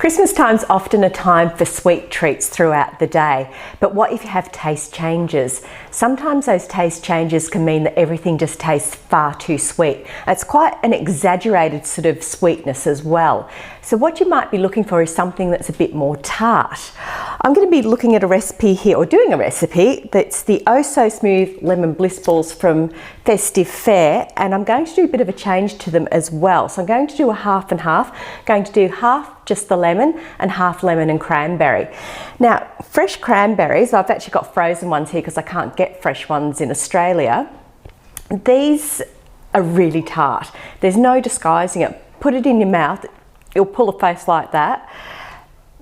Christmas time's often a time for sweet treats throughout the day, but what if you have taste changes? Sometimes those taste changes can mean that everything just tastes far too sweet. It's quite an exaggerated sort of sweetness as well. So what you might be looking for is something that's a bit more tart. I'm going to be looking at a recipe here, or doing a recipe, that's the Oh So Smooth Lemon Bliss Balls from Festive Fare, and I'm going to do a bit of a change to them as well. So I'm going to do a half and half, going to do half just the lemon and half lemon and cranberry. Now, fresh cranberries, I've actually got frozen ones here because I can't get fresh ones in Australia. These are really tart. There's no disguising it. Put it in your mouth, it'll pull a face like that.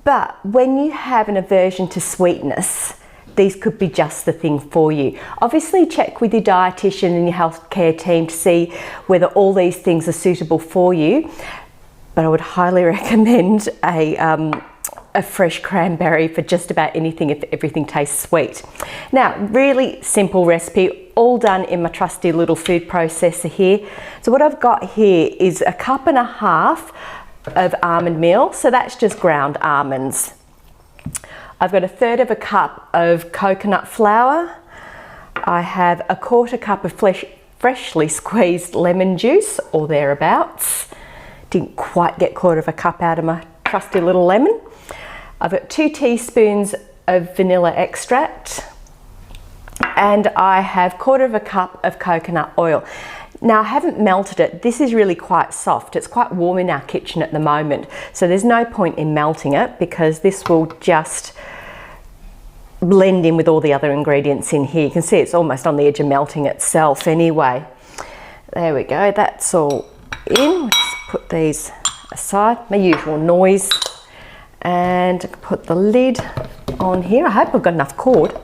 But when you have an aversion to sweetness, these could be just the thing for you. Obviously check with your dietitian and your healthcare team to see whether all these things are suitable for you. But I would highly recommend a fresh cranberry for just about anything if everything tastes sweet. Now, really simple recipe, all done in my trusty little food processor here. So what I've got here is a cup and a half of almond meal, so that's just ground almonds. I've got a third of a cup of coconut flour. I have a quarter cup of freshly squeezed lemon juice, or thereabouts. Didn't quite get quarter of a cup out of my trusty little lemon. I've got 2 teaspoons of vanilla extract, and I have quarter of a cup of coconut oil. Now, I haven't melted it. This is really quite soft. It's quite warm in our kitchen at the moment, so there's no point in melting it because this will just blend in with all the other ingredients in here. You can see it's almost on the edge of melting itself anyway. There we go, that's all in. We'll just put these aside, my usual noise, and put the lid on here. I hope I've got enough cord.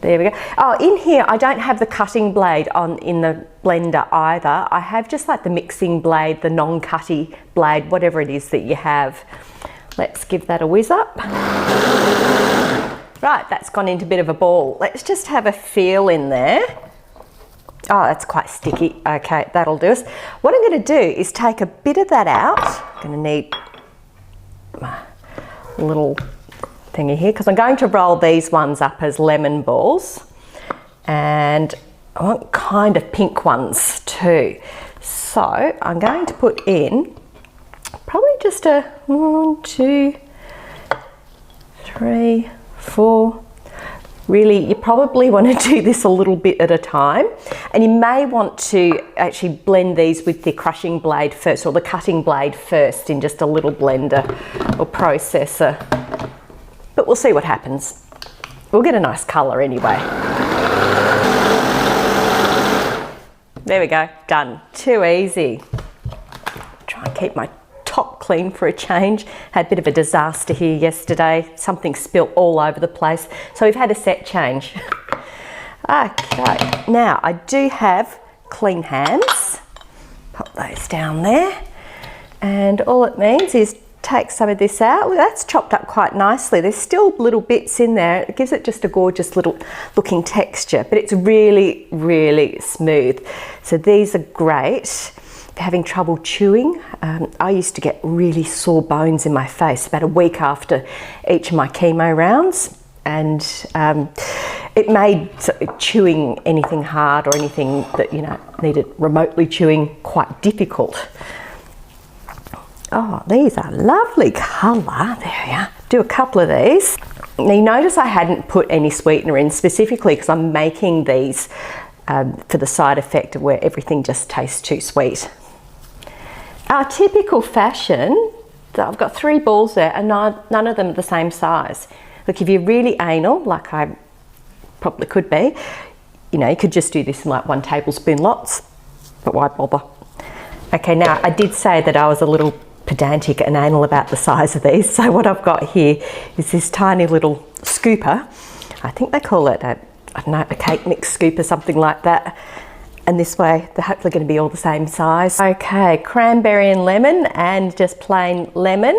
There we go. Oh, in here I don't have the cutting blade in the blender either. I have just like the mixing blade, the non-cutty blade, whatever it is that you have. Let's give that a whiz up. Right, that's gone into a bit of a ball. Let's just have a feel in there. Oh, that's quite sticky. Okay, that'll do us. What I'm going to do is take a bit of that out. I'm going to need my little thingy here because I'm going to roll these ones up as lemon balls, and I want kind of pink ones too. So I'm going to put in probably just a 1, 2, 3, 4. Really, you probably want to do this a little bit at a time, and you may want to actually blend these with the crushing blade first, or the cutting blade first, in just a little blender or processor. But we'll see what happens. We'll get a nice colour anyway. There we go, done. Too easy. Try and keep my top clean for a change. Had a bit of a disaster here yesterday. Something spilt all over the place. So we've had a set change. Okay, now I do have clean hands. Pop those down there. And all it means is take some of this out. Well, that's chopped up quite nicely. There's still little bits in there. It gives it just a gorgeous little looking texture, but it's really, really smooth. So these are great if you're having trouble chewing. I used to get really sore bones in my face about a week after each of my chemo rounds, and it made chewing anything hard or anything that, you know, needed remotely chewing quite difficult. Oh, these are lovely colour. There we are. Do a couple of these. Now you notice I hadn't put any sweetener in specifically because I'm making these for the side effect of where everything just tastes too sweet. Our typical fashion, I've got 3 balls there and none of them are the same size. Look, if you're really anal, like I probably could be, you know, you could just do this in like 1 tablespoon lots, but why bother? Okay, now I did say that I was a little pedantic and anal about the size of these, so what I've got here is this tiny little scooper. I think they call it I don't know, a cake mix scoop or something like that, and this way they're hopefully going to be all the same size. Okay, cranberry and lemon, and just plain lemon.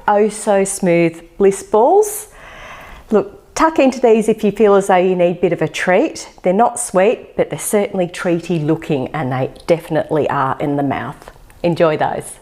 Oh so smooth bliss balls. Look, tuck into these if you feel as though you need a bit of a treat. They're not sweet, but they're certainly treaty looking, and they definitely are in the mouth. Enjoy those.